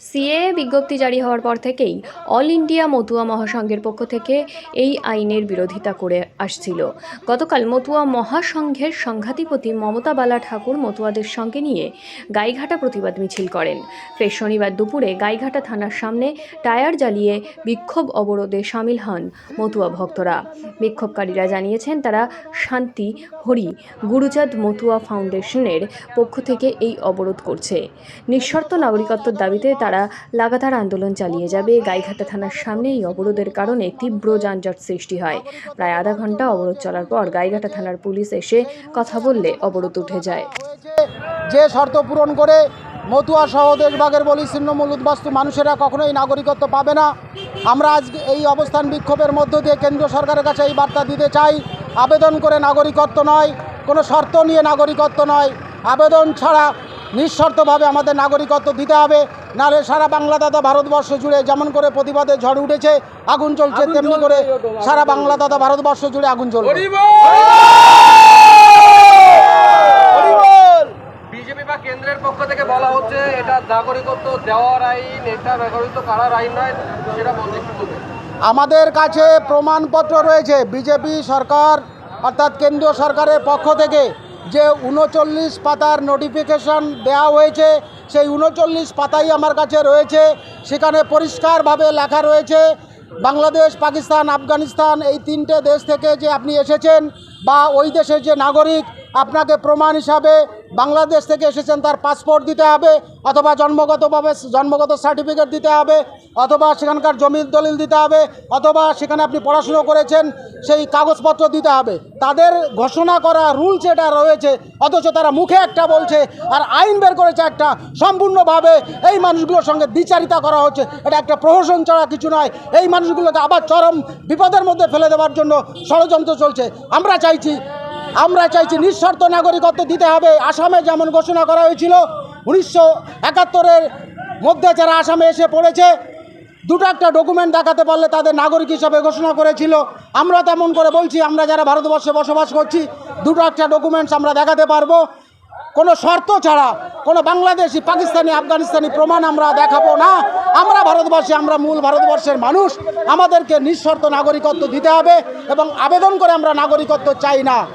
CAA বিজ্ঞপ্তি জারি হওয়ার পর থেকেই অল ইন্ডিয়া মতুয়া মহাসংঘের পক্ষ থেকে এই আইনের বিরোধিতা করে আসছিল। গতকাল মতুয়া মহাসংঘের সংঘাধিপতি মমতা বালা ঠাকুর মতুয়াদের সঙ্গে নিয়ে গাইঘাটা প্রতিবাদ মিছিল করেন। ফের শনিবার দুপুরে গাইঘাটা থানার সামনে টায়ার জ্বালিয়ে বিক্ষোভ অবরোধে সামিল হন মতুয়া ভক্তরা। বিক্ষোভকারীরা জানিয়েছেন তারা শান্তি হরি গুরুচাঁদ মতুয়া ফাউন্ডেশনের পক্ষ থেকে এই অবরোধ করছে। নিঃশর্ত নাগরিকত্বের দাবিতে তারা লাগাতার আন্দোলন চালিয়ে যাবে। গাইঘাটা থানার সামনে এই অবরোধের কারণে তীব্র যানজট সৃষ্টি হয়। প্রায় আধা ঘন্টা অবরোধ চলার পর গাইঘাটা থানার পুলিশ এসে কথা বললে অবরোধ উঠে যায়। যে শর্ত পূরণ করে মতুয়া সহ দেশভাগের বলি ছিন্নমূল উদ্বাস্তু মানুষেরা কখনোই নাগরিকত্ব পাবে না। আমরা আজকে এই অবস্থান বিক্ষোভের মধ্য দিয়ে কেন্দ্রীয় সরকারের কাছে এই বার্তা দিতে চাই, আবেদন করে নাগরিকত্ব নয়, কোনো শর্ত নিয়ে নাগরিকত্ব নয়, আবেদন ছাড়া নিঃশর্তভাবে আমাদের নাগরিকত্ব দিতে হবে। নাহলে সারা বাংলা তথা ভারতবর্ষ জুড়ে যেমন করে প্রতিবাদে ঝড় উঠেছে, আগুন চলছে, তেমনি করে সারা বাংলা তথা ভারতবর্ষ জুড়ে আগুন চলবে। বিজেপি বা কেন্দ্রের পক্ষ থেকে বলা হচ্ছে এটা নাগরিকত্ব দেওয়ার আইন, এটা নাগরিকত্ব কারার আইন নয়, সেটা বলতে কি বলবেন? আমাদের কাছে প্রমাণপত্র রয়েছে। বিজেপি সরকার অর্থাৎ কেন্দ্রীয় সরকারের পক্ষ থেকে যে 39 পাতার নোটিফিকেশন দেওয়া হয়েছে, সেই 39 পাতাই আমার কাছে রয়েছে। সেখানে পরিষ্কারভাবে লেখা রয়েছে বাংলাদেশ, পাকিস্তান, আফগানিস্তান এই তিনটে দেশ থেকে যে আপনি এসেছেন বা ওই দেশের যে নাগরিক, আপনাকে প্রমাণ হিসাবে বাংলাদেশ থেকে এসেছেন তার পাসপোর্ট দিতে হবে, অথবা জন্মগত সার্টিফিকেট দিতে হবে, অথবা সেখানকার জমির দলিল দিতে হবে, অথবা সেখানে আপনি পড়াশুনো করেছেন সেই কাগজপত্র দিতে হবে। তাদের ঘোষণা করা রুলস এটা রয়েছে, অথচ তারা মুখে একটা বলছে আর আইন বের করেছে একটা। সম্পূর্ণভাবে এই মানুষগুলোর সঙ্গে দ্বিচারিতা করা হচ্ছে। এটা একটা প্রহসন ছাড়া কিছু নয়। এই মানুষগুলোকে আবার চরম বিপদের মধ্যে ফেলে দেওয়ার জন্য ষড়যন্ত্র চলছে। আমরা চাইছি নিঃশর্ত নাগরিকত্ব দিতে হবে। আসামে যেমন ঘোষণা করা হয়েছিল 1971-এর মধ্যে যারা আসামে এসে পড়েছে, দুটো একটা ডকুমেন্ট দেখাতে পারলে তাদের নাগরিক হিসাবে ঘোষণা করেছিল। আমরা তেমন করে বলছি, আমরা যারা ভারতবর্ষে বসবাস করছি দুটো একটা ডকুমেন্টস আমরা দেখাতে পারবো। কোনো শর্ত ছাড়া কোনো বাংলাদেশি, পাকিস্তানি, আফগানিস্তানি প্রমাণ আমরা দেখাবো না। আমরা ভারতবাসী, আমরা মূল ভারতবর্ষের মানুষ। আমাদেরকে নিঃশর্ত নাগরিকত্ব দিতে হবে এবং আবেদন করে আমরা নাগরিকত্ব চাই না।